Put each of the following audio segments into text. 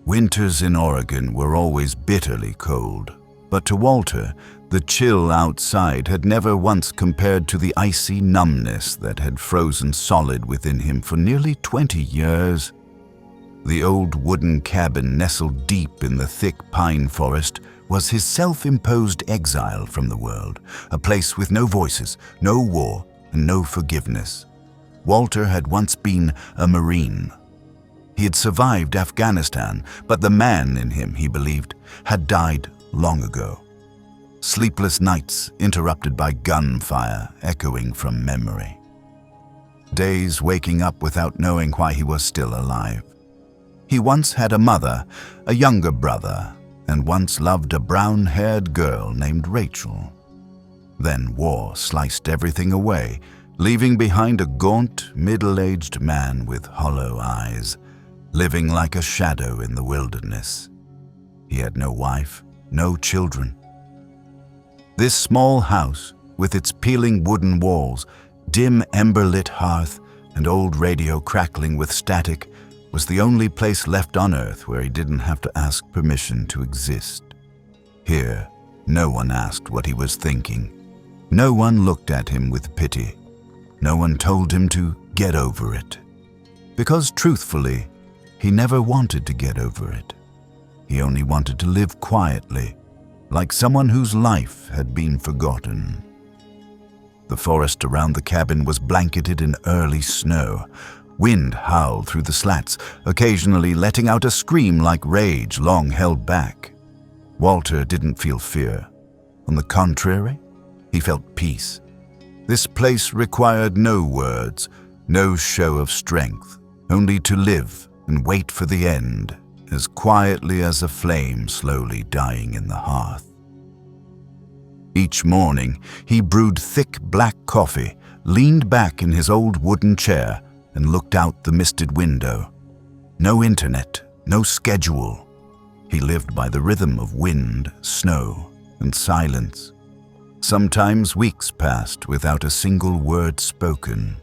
Winters in Oregon were always bitterly cold, but to Walter, the chill outside had never once compared to the icy numbness that had frozen solid within him for nearly 20 years. The old wooden cabin nestled deep in the thick pine forest was his self-imposed exile from the world, a place with no voices, no war, and no forgiveness. Walter had once been a Marine. He had survived Afghanistan, but the man in him, he believed, had died long ago. Sleepless nights interrupted by gunfire echoing from memory. Days waking up without knowing why he was still alive. He once had a mother, a younger brother, and once loved a brown-haired girl named Rachel. Then war sliced everything away, leaving behind a gaunt, middle-aged man with hollow eyes, living like a shadow in the wilderness. He had no wife, no children. This small house, with its peeling wooden walls, dim ember-lit hearth, and old radio crackling with static, was the only place left on Earth where he didn't have to ask permission to exist. Here, no one asked what he was thinking. No one looked at him with pity. No one told him to get over it. Because truthfully, he never wanted to get over it. He only wanted to live quietly, like someone whose life had been forgotten. The forest around the cabin was blanketed in early snow. Wind howled through the slats, occasionally letting out a scream like rage long held back. Walter didn't feel fear. On the contrary, he felt peace. This place required no words, no show of strength, only to live and wait for the end, as quietly as a flame slowly dying in the hearth. Each morning, he brewed thick black coffee, leaned back in his old wooden chair, and looked out the misted window. No internet, no schedule. He lived by the rhythm of wind, snow, and silence. Sometimes weeks passed without a single word spoken.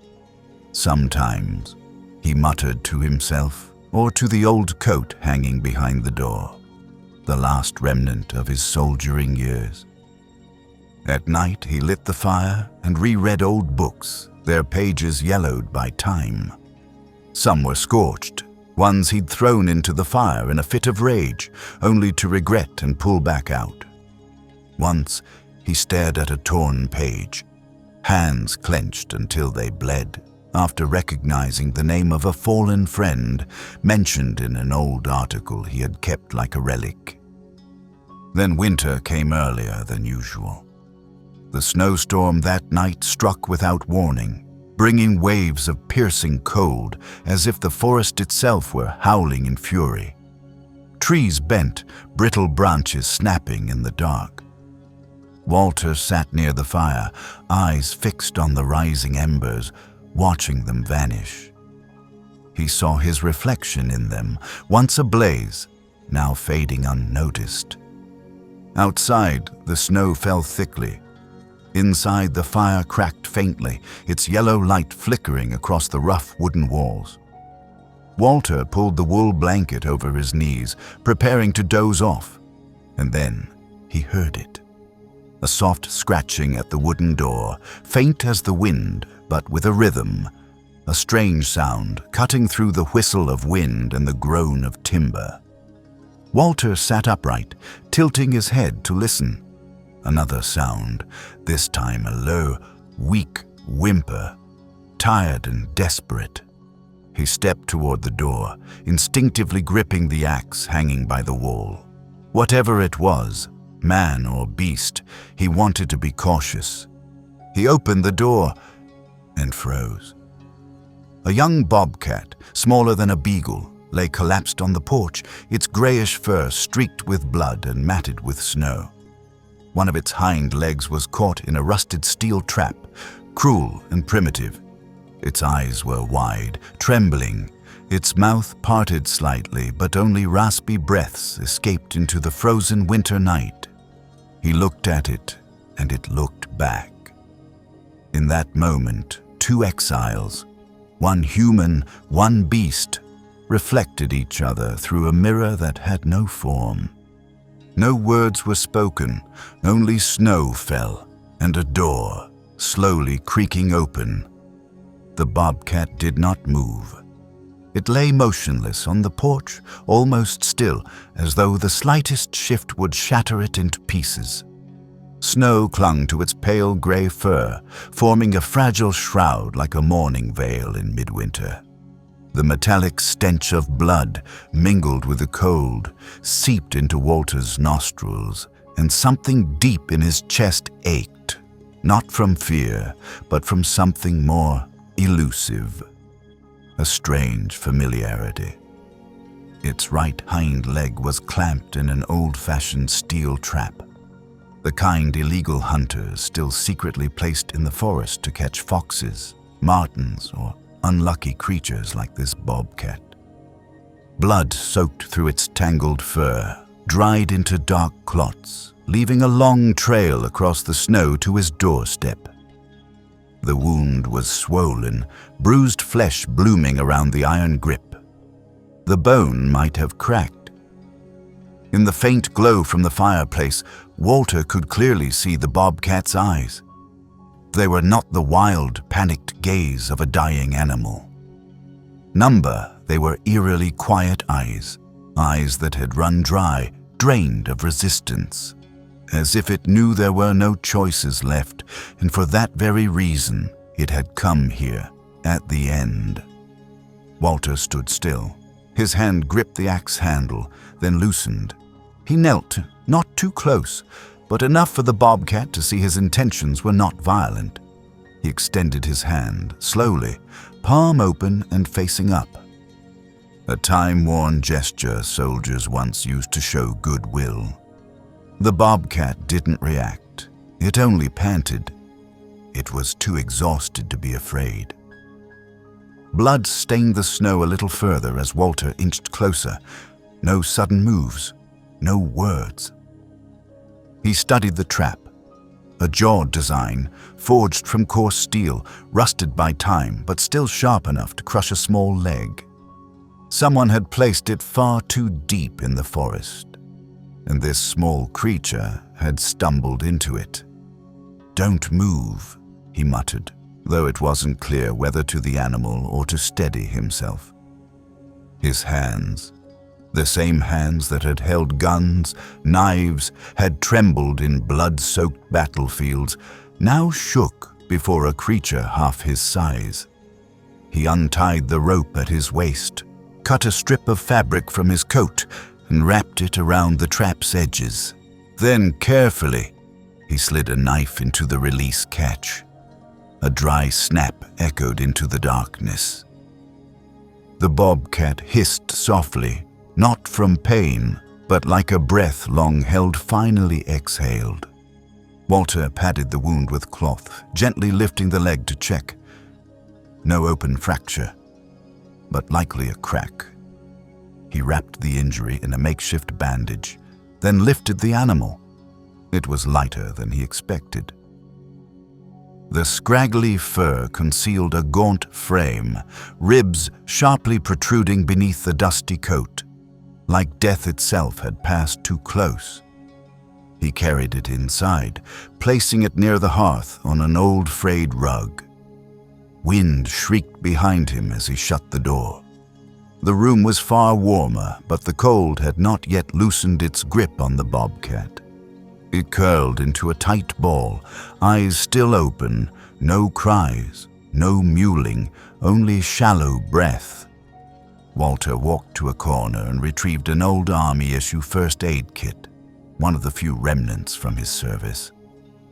Sometimes he muttered to himself or to the old coat hanging behind the door, the last remnant of his soldiering years. At night he lit the fire and reread old books, their pages yellowed by time. Some were scorched, ones he'd thrown into the fire in a fit of rage, only to regret and pull back out. Once he stared at a torn page, hands clenched until they bled, after recognizing the name of a fallen friend mentioned in an old article he had kept like a relic. Then winter came earlier than usual. The snowstorm that night struck without warning, bringing waves of piercing cold as if the forest itself were howling in fury. Trees bent, brittle branches snapping in the dark. Walter sat near the fire, eyes fixed on the rising embers, watching them vanish. He saw his reflection in them, once ablaze, now fading unnoticed. Outside, the snow fell thickly. Inside, the fire cracked faintly, its yellow light flickering across the rough wooden walls. Walter pulled the wool blanket over his knees, preparing to doze off, and then he heard it. A soft scratching at the wooden door, faint as the wind, but with a rhythm, a strange sound cutting through the whistle of wind and the groan of timber. Walter sat upright, tilting his head to listen. Another sound, this time a low, weak whimper, tired and desperate. He stepped toward the door, instinctively gripping the axe hanging by the wall. Whatever it was, man or beast, he wanted to be cautious. He opened the door and froze. A young bobcat, smaller than a beagle, lay collapsed on the porch, its grayish fur streaked with blood and matted with snow. One of its hind legs was caught in a rusted steel trap, cruel and primitive. Its eyes were wide, trembling, its mouth parted slightly, but only raspy breaths escaped into the frozen winter night. He looked at it, and it looked back. In that moment, two exiles, one human, one beast, reflected each other through a mirror that had no form. No words were spoken, only snow fell, and a door, slowly creaking open. The bobcat did not move. It lay motionless on the porch, almost still, as though the slightest shift would shatter it into pieces. Snow clung to its pale gray fur, forming a fragile shroud like a mourning veil in midwinter. The metallic stench of blood, mingled with the cold, seeped into Walter's nostrils, and something deep in his chest ached, not from fear, but from something more elusive. A strange familiarity. Its right hind leg was clamped in an old-fashioned steel trap, the kind illegal hunters still secretly placed in the forest to catch foxes, martens, or unlucky creatures like this bobcat. Blood soaked through its tangled fur, dried into dark clots, leaving a long trail across the snow to his doorstep. The wound was swollen, bruised flesh blooming around the iron grip. The bone might have cracked. In the faint glow from the fireplace, Walter could clearly see the bobcat's eyes. They were not the wild, panicked gaze of a dying animal. Number, they were eerily quiet eyes, eyes that had run dry, drained of resistance, as if it knew there were no choices left, and for that very reason it had come here, at the end. Walter stood still. His hand gripped the axe handle, then loosened. He knelt, not too close, but enough for the bobcat to see his intentions were not violent. He extended his hand, slowly, palm open and facing up. A time-worn gesture soldiers once used to show goodwill. The bobcat didn't react. It only panted. It was too exhausted to be afraid. Blood stained the snow a little further as Walter inched closer. No sudden moves, no words. He studied the trap, a jawed design, forged from coarse steel, rusted by time, but still sharp enough to crush a small leg. Someone had placed it far too deep in the forest, and this small creature had stumbled into it. "Don't move," he muttered, though it wasn't clear whether to the animal or to steady himself. His hands, the same hands that had held guns, knives, had trembled in blood-soaked battlefields, now shook before a creature half his size. He untied the rope at his waist, cut a strip of fabric from his coat, and wrapped it around the trap's edges. Then, carefully, he slid a knife into the release catch. A dry snap echoed into the darkness. The bobcat hissed softly, not from pain, but like a breath long held finally exhaled. Walter patted the wound with cloth, gently lifting the leg to check. No open fracture, but likely a crack. He wrapped the injury in a makeshift bandage, then lifted the animal. It was lighter than he expected. The scraggly fur concealed a gaunt frame, ribs sharply protruding beneath the dusty coat, like death itself had passed too close. He carried it inside, placing it near the hearth on an old frayed rug. Wind shrieked behind him as he shut the door. The room was far warmer, but the cold had not yet loosened its grip on the bobcat. It curled into a tight ball, eyes still open, no cries, no mewling, only shallow breath. Walter walked to a corner and retrieved an old Army-issue first aid kit, one of the few remnants from his service.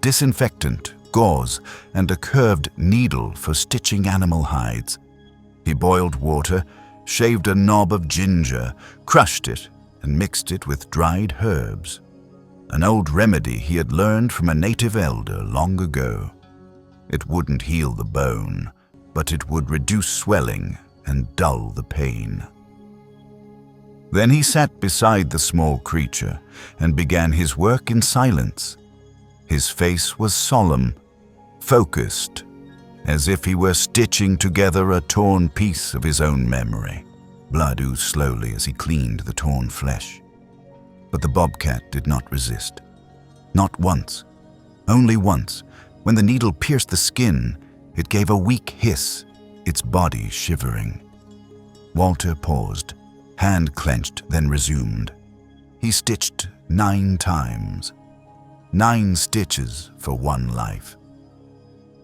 Disinfectant, gauze, and a curved needle for stitching animal hides. He boiled water, shaved a knob of ginger, crushed it, and mixed it with dried herbs. An old remedy he had learned from a native elder long ago. It wouldn't heal the bone, but it would reduce swelling and dull the pain. Then he sat beside the small creature and began his work in silence. His face was solemn, focused, as if he were stitching together a torn piece of his own memory. Blood oozed slowly as he cleaned the torn flesh. But the bobcat did not resist. Not once. Only once, when the needle pierced the skin, it gave a weak hiss, its body shivering. Walter paused, hand clenched, then resumed. He stitched 9 times. 9 stitches for one life.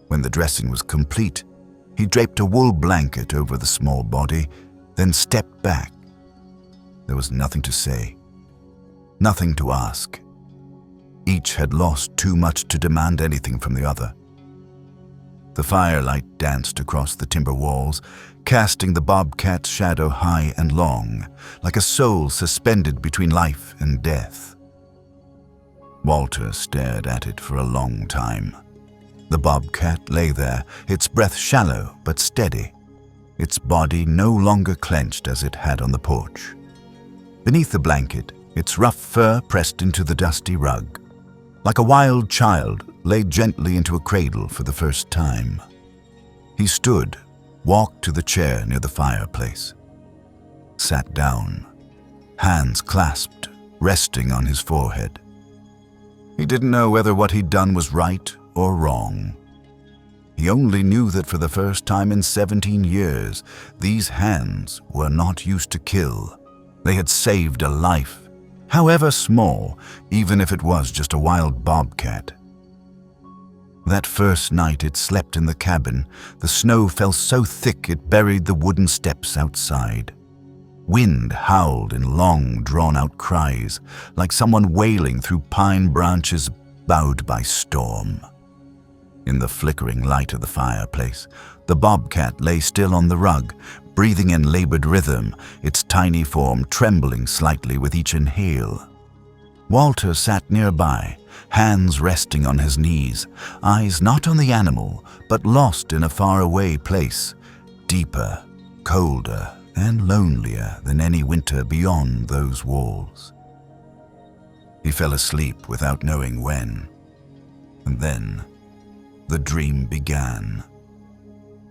When the dressing was complete, he draped a wool blanket over the small body, then stepped back. There was nothing to say, nothing to ask. Each had lost too much to demand anything from the other. The firelight danced across the timber walls, casting the bobcat's shadow high and long, like a soul suspended between life and death. Walter stared at it for a long time. The bobcat lay there, its breath shallow but steady, its body no longer clenched as it had on the porch. Beneath the blanket, its rough fur pressed into the dusty rug, like a wild child laid gently into a cradle for the first time. He stood, walked to the chair near the fireplace, sat down, hands clasped, resting on his forehead. He didn't know whether what he'd done was right or wrong. He only knew that for the first time in 17 years, these hands were not used to kill. They had saved a life, however small, even if it was just a wild bobcat. That first night it slept in the cabin, the snow fell so thick it buried the wooden steps outside. Wind howled in long, drawn-out cries, like someone wailing through pine branches bowed by storm. In the flickering light of the fireplace, the bobcat lay still on the rug, breathing in labored rhythm, its tiny form trembling slightly with each inhale. Walter sat nearby, hands resting on his knees, eyes not on the animal, but lost in a faraway place, deeper, colder, and lonelier than any winter beyond those walls. He fell asleep without knowing when, and then the dream began.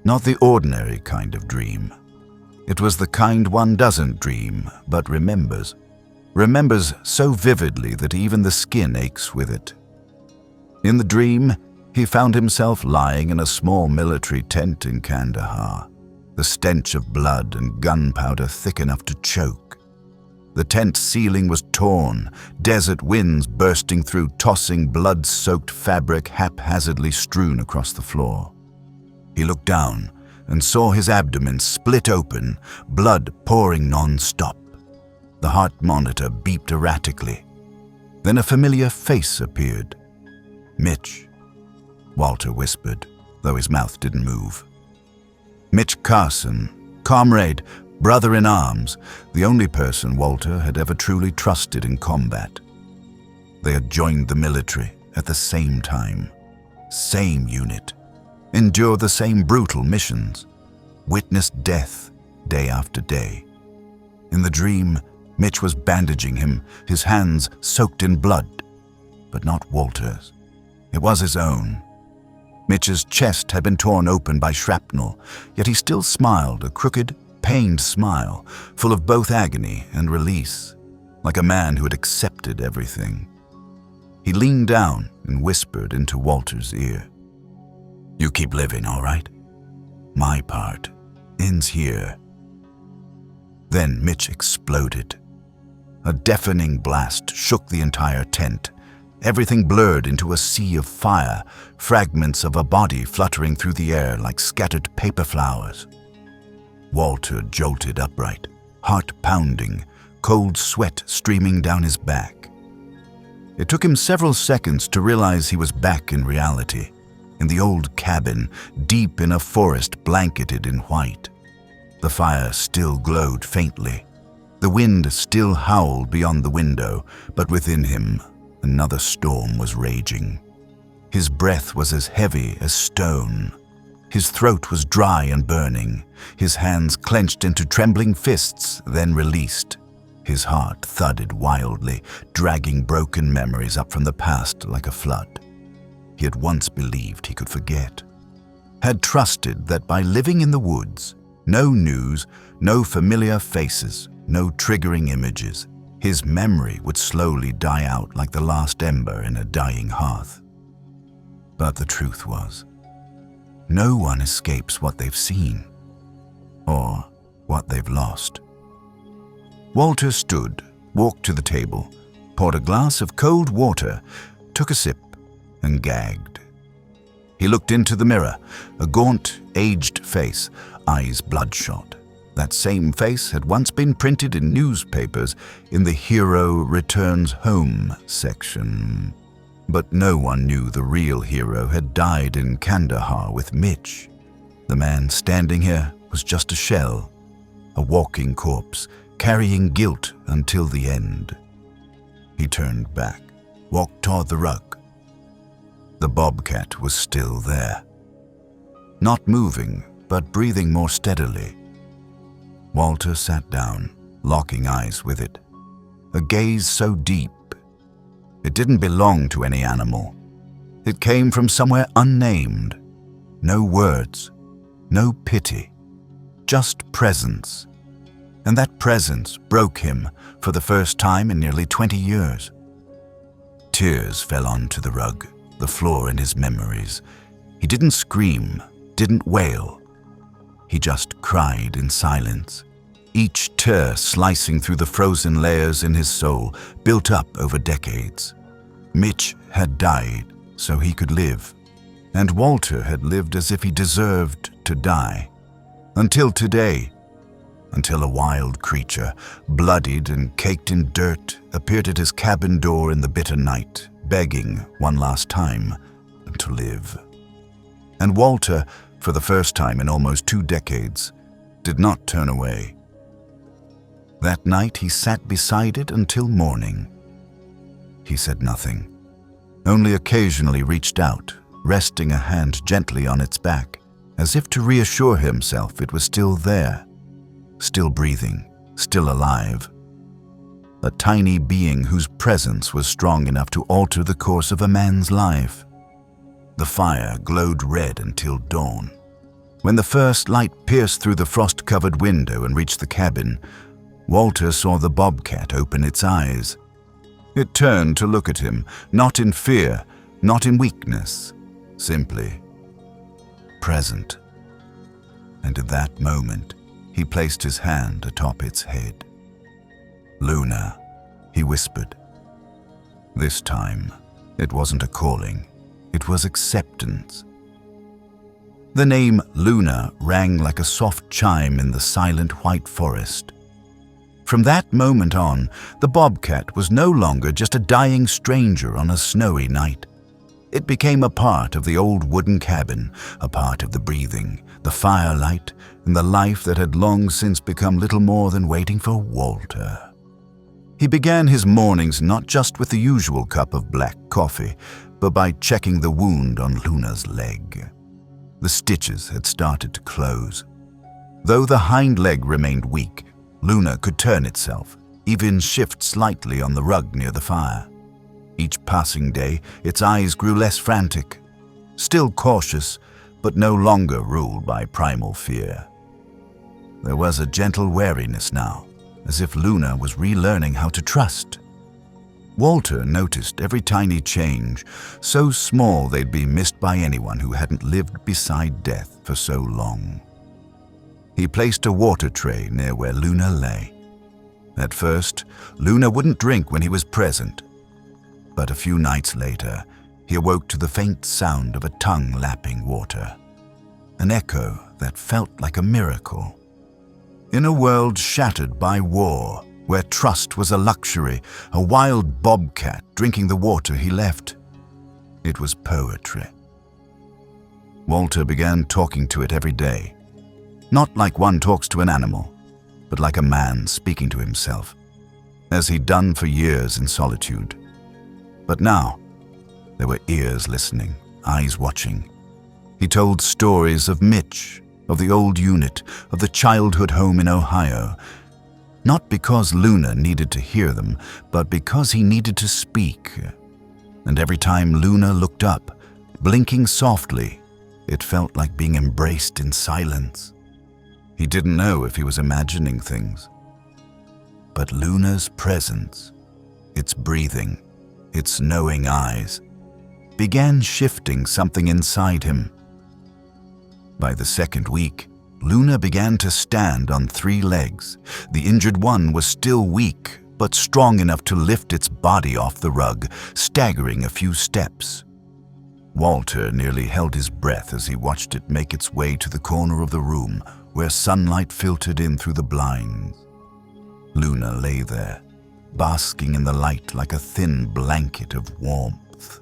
Not the ordinary kind of dream. It was the kind one doesn't dream, but remembers. Remembers so vividly that even the skin aches with it. In the dream, he found himself lying in a small military tent in Kandahar, the stench of blood and gunpowder thick enough to choke. The tent ceiling was torn, desert winds bursting through, tossing blood-soaked fabric haphazardly strewn across the floor. He looked down and saw his abdomen split open, blood pouring non-stop. The heart monitor beeped erratically. Then a familiar face appeared. "Mitch," Walter whispered, though his mouth didn't move. Mitch Carson, comrade, brother in arms, the only person Walter had ever truly trusted in combat. They had joined the military at the same time, same unit, endured the same brutal missions, witnessed death day after day. In the dream, Mitch was bandaging him, his hands soaked in blood, but not Walter's. It was his own. Mitch's chest had been torn open by shrapnel, yet he still smiled, a crooked, pained smile, full of both agony and release, like a man who had accepted everything. He leaned down and whispered into Walter's ear. "You keep living, all right? My part ends here." Then Mitch exploded. A deafening blast shook the entire tent. Everything blurred into a sea of fire, fragments of a body fluttering through the air like scattered paper flowers. Walter jolted upright, heart pounding, cold sweat streaming down his back. It took him several seconds to realize he was back in reality, in the old cabin, deep in a forest blanketed in white. The fire still glowed faintly. The wind still howled beyond the window, but within him, another storm was raging. His breath was as heavy as stone. His throat was dry and burning. His hands clenched into trembling fists, then released. His heart thudded wildly, dragging broken memories up from the past like a flood. He had once believed he could forget. Had trusted that by living in the woods, No news, no familiar faces, no triggering images. His memory would slowly die out like the last ember in a dying hearth. But the truth was, no one escapes what they've seen or what they've lost. Walter stood, walked to the table, poured a glass of cold water, took a sip, and gagged. He looked into the mirror, a gaunt, aged face, eyes bloodshot. That same face had once been printed in newspapers in the Hero Returns Home section. But no one knew the real hero had died in Kandahar with Mitch. The man standing here was just a shell, a walking corpse, carrying guilt until the end. He turned back, walked toward the rug. The bobcat was still there. Not moving, but breathing more steadily. Walter sat down, locking eyes with it. A gaze so deep. It didn't belong to any animal. It came from somewhere unnamed. No words, no pity, just presence. And that presence broke him for the first time in nearly 20 years. Tears fell onto the rug, the floor in his memories. He didn't scream, didn't wail. He just cried in silence, each tear slicing through the frozen layers in his soul, built up over decades. Mitch had died so he could live, and Walter had lived as if he deserved to die. Until today, until a wild creature, bloodied and caked in dirt, appeared at his cabin door in the bitter night, begging one last time to live. And Walter, for the first time in almost 2 decades, did not turn away. That night he sat beside it until morning. He said nothing, only occasionally reached out, resting a hand gently on its back, as if to reassure himself it was still there, still breathing, still alive. A tiny being whose presence was strong enough to alter the course of a man's life. The fire glowed red until dawn. When the first light pierced through the frost-covered window and reached the cabin, Walter saw the bobcat open its eyes. It turned to look at him, not in fear, not in weakness, simply present. And at that moment, he placed his hand atop its head. "Luna," he whispered. This time, it wasn't a calling, it was acceptance. The name Luna rang like a soft chime in the silent white forest. From that moment on, the bobcat was no longer just a dying stranger on a snowy night. It became a part of the old wooden cabin, a part of the breathing, the firelight, and the life that had long since become little more than waiting for Walter. He began his mornings not just with the usual cup of black coffee, but by checking the wound on Luna's leg. The stitches had started to close. Though the hind leg remained weak, Luna could turn itself, even shift slightly on the rug near the fire. Each passing day, its eyes grew less frantic, still cautious, but no longer ruled by primal fear. There was a gentle wariness now, as if Luna was relearning how to trust. Walter noticed every tiny change, so small they'd be missed by anyone who hadn't lived beside death for so long. He placed a water tray near where Luna lay. At first, Luna wouldn't drink when he was present. But a few nights later, he awoke to the faint sound of a tongue lapping water. An echo that felt like a miracle. In a world shattered by war, where trust was a luxury, a wild bobcat drinking the water he left. It was poetry. Walter began talking to it every day. Not like one talks to an animal, but like a man speaking to himself, as he'd done for years in solitude. But now, there were ears listening, eyes watching. He told stories of Mitch, of the old unit, of the childhood home in Ohio, not because Luna needed to hear them, but because he needed to speak. And every time Luna looked up, blinking softly, it felt like being embraced in silence. He didn't know if he was imagining things. But Luna's presence, its breathing, its knowing eyes, began shifting something inside him. By the second week, Luna began to stand on 3 legs. The injured one was still weak, but strong enough to lift its body off the rug, staggering a few steps. Walter nearly held his breath as he watched it make its way to the corner of the room where sunlight filtered in through the blinds. Luna lay there, basking in the light like a thin blanket of warmth.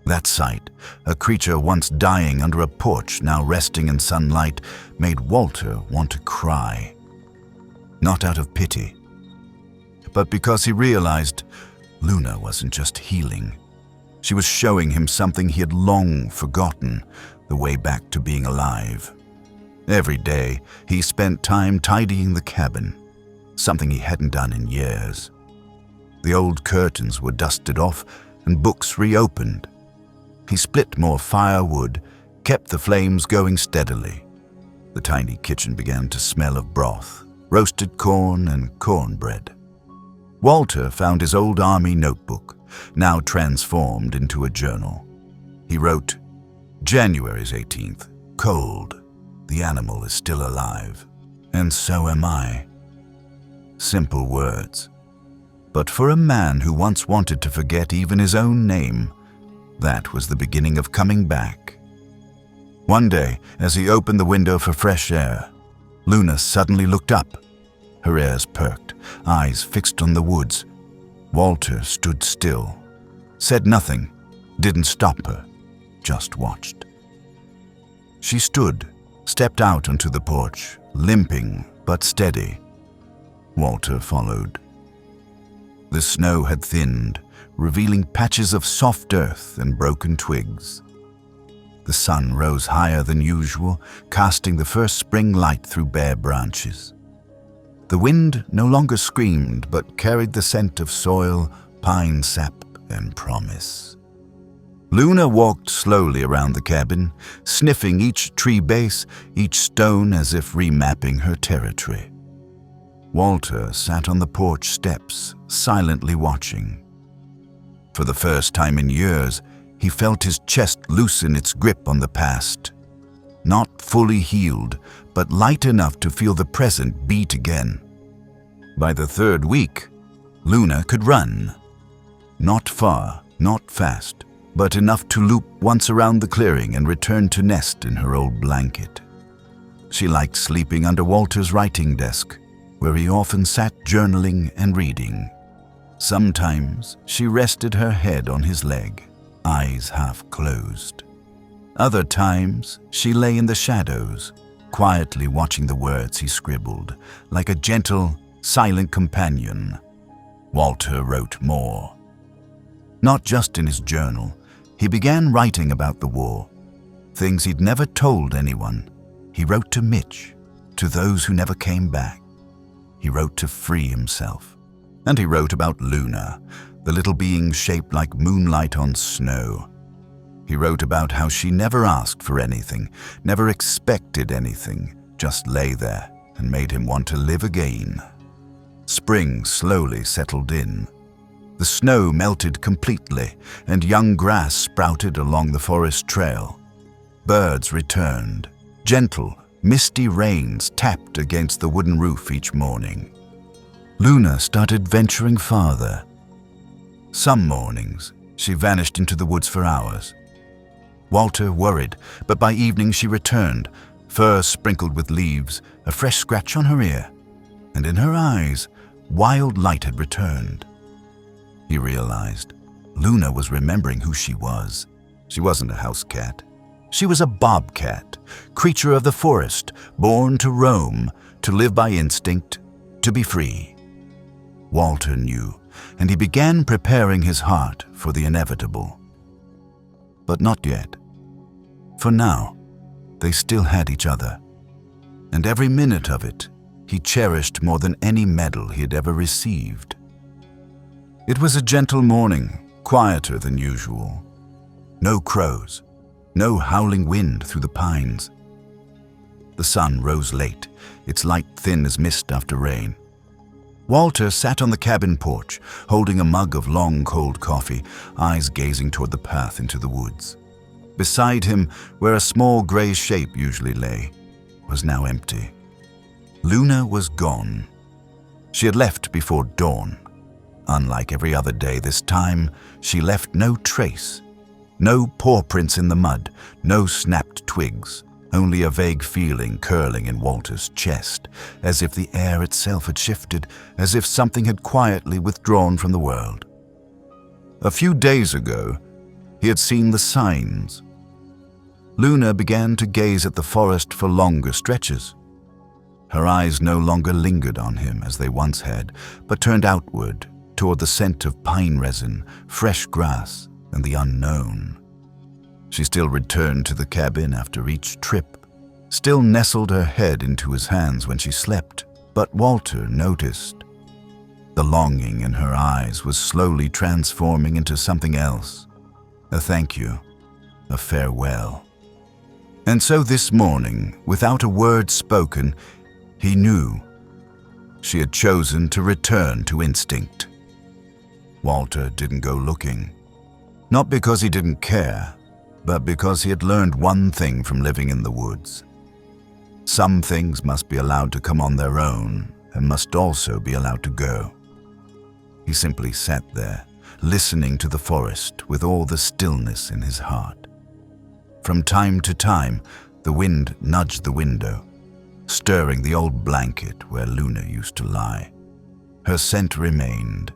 That sight, a creature once dying under a porch now resting in sunlight, made Walter want to cry. Not out of pity, but because he realized Luna wasn't just healing. She was showing him something he had long forgotten, the way back to being alive. Every day, he spent time tidying the cabin, something he hadn't done in years. The old curtains were dusted off and books reopened. He split more firewood, kept the flames going steadily. The tiny kitchen began to smell of broth, roasted corn, and cornbread. Walter found his old army notebook, now transformed into a journal. He wrote, "January 18th, cold. The animal is still alive, and so am I." Simple words. But for a man who once wanted to forget even his own name, that was the beginning of coming back. One day, as he opened the window for fresh air, Luna suddenly looked up. Her ears perked, eyes fixed on the woods. Walter stood still, said nothing, didn't stop her, just watched. She stood, stepped out onto the porch, limping but steady. Walter followed. The snow had thinned, revealing patches of soft earth and broken twigs. The sun rose higher than usual, casting the first spring light through bare branches. The wind no longer screamed, but carried the scent of soil, pine sap, and promise. Luna walked slowly around the cabin, sniffing each tree base, each stone as if remapping her territory. Walter sat on the porch steps, silently watching. For the first time in years, he felt his chest loosen its grip on the past. Not fully healed, but light enough to feel the present beat again. By the 3rd week, Luna could run. Not far, not fast, but enough to loop once around the clearing and return to nest in her old blanket. She liked sleeping under Walter's writing desk, where he often sat journaling and reading. Sometimes she rested her head on his leg, eyes half closed. Other times she lay in the shadows, quietly watching the words he scribbled, like a gentle, silent companion. Walter wrote more. Not just in his journal, he began writing about the war, things he'd never told anyone. He wrote to Mitch, to those who never came back. He wrote to free himself. And he wrote about Luna, the little being shaped like moonlight on snow. He wrote about how she never asked for anything, never expected anything, just lay there and made him want to live again. Spring slowly settled in. The snow melted completely, and young grass sprouted along the forest trail. Birds returned. Gentle, misty rains tapped against the wooden roof each morning. Luna started venturing farther. Some mornings, she vanished into the woods for hours. Walter worried, but by evening she returned, fur sprinkled with leaves, a fresh scratch on her ear, and in her eyes, wild light had returned. He realized Luna was remembering who she was. She wasn't a house cat. She was a bobcat, creature of the forest, born to roam, to live by instinct, to be free. Walter knew, and he began preparing his heart for the inevitable. But not yet. For now, they still had each other, and every minute of it he cherished more than any medal he had ever received. It was a gentle morning, quieter than usual. No crows, no howling wind through the pines. The sun rose late, its light thin as mist after rain. Walter sat on the cabin porch, holding a mug of long, cold coffee, eyes gazing toward the path into the woods. Beside him, where a small gray shape usually lay, was now empty. Luna was gone. She had left before dawn. Unlike every other day, this time she left no trace. No paw prints in the mud, no snapped twigs, only a vague feeling curling in Walter's chest, as if the air itself had shifted, as if something had quietly withdrawn from the world. A few days ago, he had seen the signs. Luna began to gaze at the forest for longer stretches. Her eyes no longer lingered on him as they once had, but turned outward toward the scent of pine resin, fresh grass, and the unknown. She still returned to the cabin after each trip, still nestled her head into his hands when she slept, but Walter noticed. The longing in her eyes was slowly transforming into something else, a thank you, a farewell. And so this morning, without a word spoken, he knew. She had chosen to return to instinct. Walter didn't go looking. Not because he didn't care, but because he had learned one thing from living in the woods. Some things must be allowed to come on their own and must also be allowed to go. He simply sat there, listening to the forest with all the stillness in his heart. From time to time, the wind nudged the window, stirring the old blanket where Luna used to lie. Her scent remained.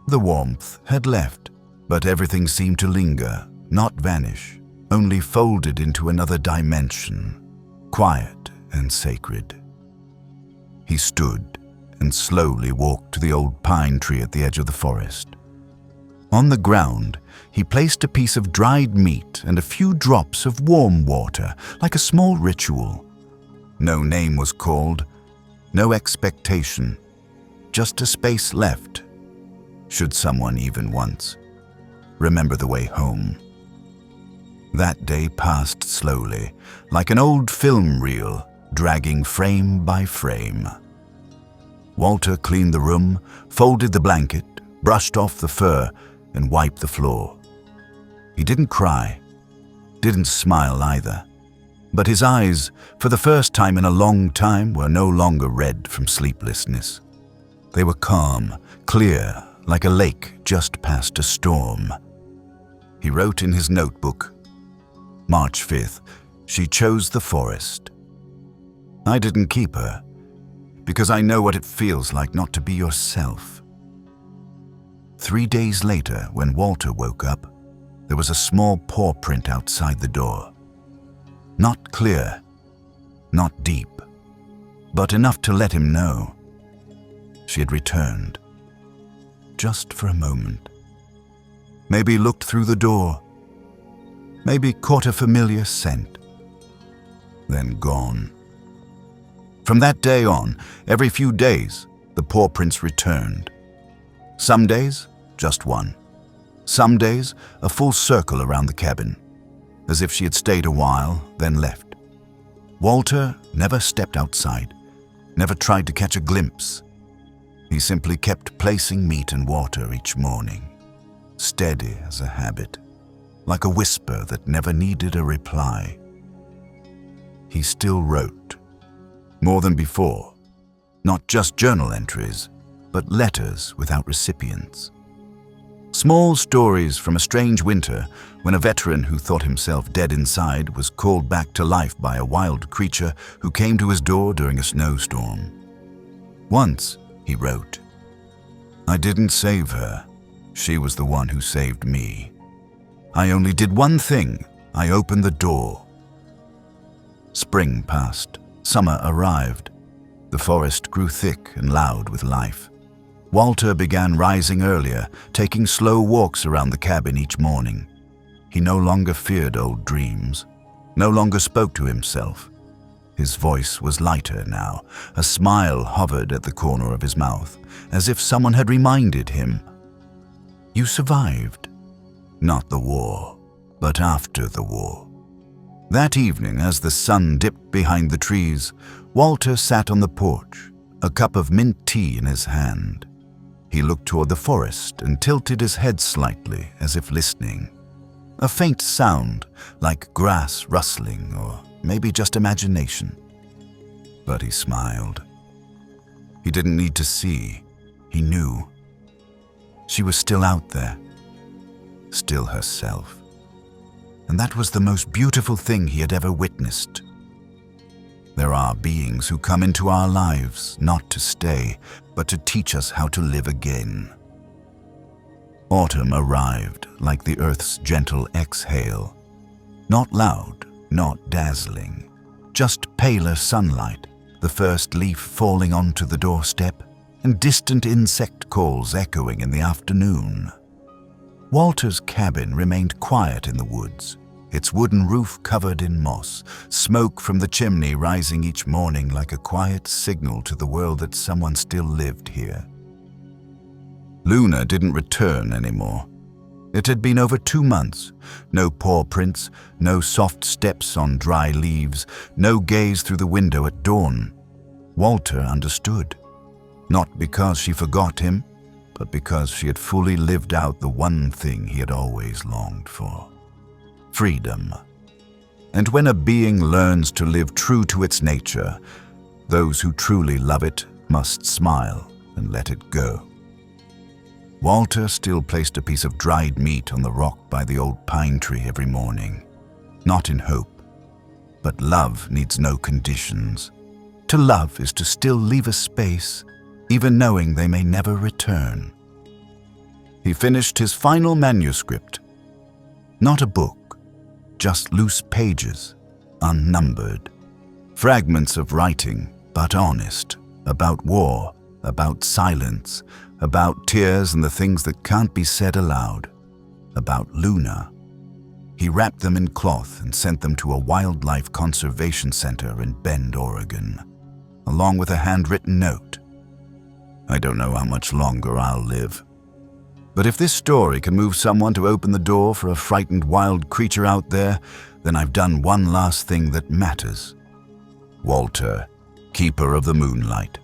The warmth had left, but everything seemed to linger, not vanish, only folded into another dimension, quiet and sacred. He stood and slowly walked to the old pine tree at the edge of the forest. On the ground, he placed a piece of dried meat and a few drops of warm water, like a small ritual. No name was called, no expectation, just a space left, should someone even once remember the way home. That day passed slowly, like an old film reel, dragging frame by frame. Walter cleaned the room, folded the blanket, brushed off the fur, and wiped the floor. He didn't cry, didn't smile either, but his eyes, for the first time in a long time, were no longer red from sleeplessness. They were calm, clear, like a lake just past a storm. He wrote in his notebook, March 5th, she chose the forest. I didn't keep her, because I know what it feels like not to be yourself. 3 days later, when Walter woke up, there was a small paw print outside the door. Not clear, not deep, but enough to let him know. She had returned, just for a moment. Maybe looked through the door, maybe caught a familiar scent, then gone. From that day on, every few days, the paw prints returned. Some days, just one. Some days, a full circle around the cabin, as if she had stayed a while, then left. Walter never stepped outside, never tried to catch a glimpse. He simply kept placing meat and water each morning, steady as a habit, like a whisper that never needed a reply. He still wrote, more than before, not just journal entries, but letters without recipients. Small stories from a strange winter when a veteran who thought himself dead inside was called back to life by a wild creature who came to his door during a snowstorm. Once, he wrote, I didn't save her. She was the one who saved me. I only did one thing. I opened the door. Spring passed. Summer arrived. The forest grew thick and loud with life. Walter began rising earlier, taking slow walks around the cabin each morning. He no longer feared old dreams, no longer spoke to himself. His voice was lighter now. A smile hovered at the corner of his mouth, as if someone had reminded him. You survived. Not the war, but after the war. That evening, as the sun dipped behind the trees, Walter sat on the porch, a cup of mint tea in his hand. He looked toward the forest and tilted his head slightly, as if listening. A faint sound, like grass rustling or maybe just imagination. But he smiled. He didn't need to see. He knew. She was still out there, still herself. And that was the most beautiful thing he had ever witnessed. There are beings who come into our lives not to stay, but to teach us how to live again. Autumn arrived like the earth's gentle exhale. Not loud, not dazzling, just paler sunlight, the first leaf falling onto the doorstep, and distant insect calls echoing in the afternoon. Walter's cabin remained quiet in the woods, its wooden roof covered in moss, smoke from the chimney rising each morning like a quiet signal to the world that someone still lived here. Luna didn't return anymore. It had been over 2 months. No paw prints, no soft steps on dry leaves, no gaze through the window at dawn. Walter understood. Not because she forgot him, but because she had fully lived out the one thing he had always longed for. Freedom. And when a being learns to live true to its nature, those who truly love it must smile and let it go. Walter still placed a piece of dried meat on the rock by the old pine tree every morning. Not in hope, but love needs no conditions. To love is to still leave a space, even knowing they may never return. He finished his final manuscript. Not a book, just loose pages, unnumbered. Fragments of writing, but honest, about war, about silence, about tears and the things that can't be said aloud, about Luna. He wrapped them in cloth and sent them to a wildlife conservation center in Bend, Oregon, along with a handwritten note. I don't know how much longer I'll live. But if this story can move someone to open the door for a frightened wild creature out there, then I've done one last thing that matters. Walter, keeper of the moonlight.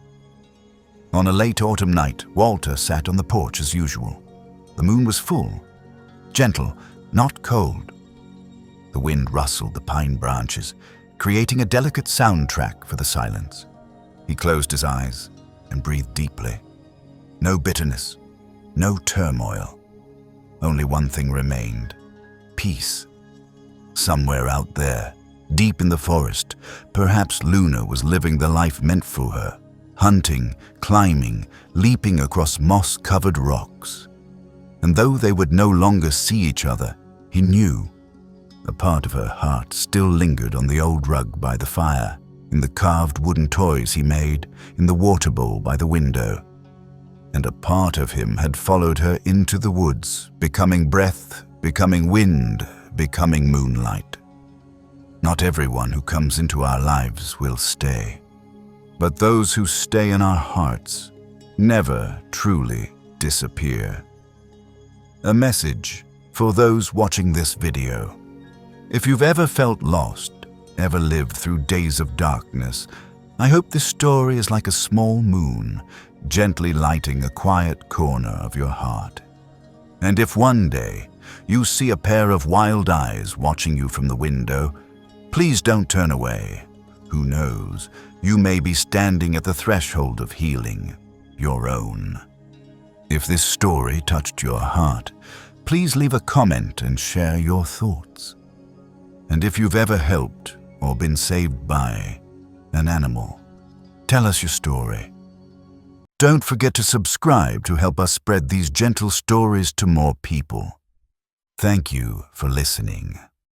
On a late autumn night, Walter sat on the porch as usual. The moon was full, gentle, not cold. The wind rustled the pine branches, creating a delicate soundtrack for the silence. He closed his eyes and breathed deeply. No bitterness, no turmoil. Only one thing remained: peace. Somewhere out there, deep in the forest, perhaps Luna was living the life meant for her, hunting, climbing, leaping across moss-covered rocks. And though they would no longer see each other, he knew. A part of her heart still lingered on the old rug by the fire, in the carved wooden toys he made, in the water bowl by the window. And a part of him had followed her into the woods, becoming breath, becoming wind, becoming moonlight. Not everyone who comes into our lives will stay, but those who stay in our hearts never truly disappear. A message for those watching this video. If you've ever felt lost, ever lived through days of darkness, I hope this story is like a small moon, gently lighting a quiet corner of your heart. And if one day you see a pair of wild eyes watching you from the window, please don't turn away. Who knows, you may be standing at the threshold of healing, your own. If this story touched your heart, please leave a comment and share your thoughts. And if you've ever helped or been saved by an animal, tell us your story. Don't forget to subscribe to help us spread these gentle stories to more people. Thank you for listening.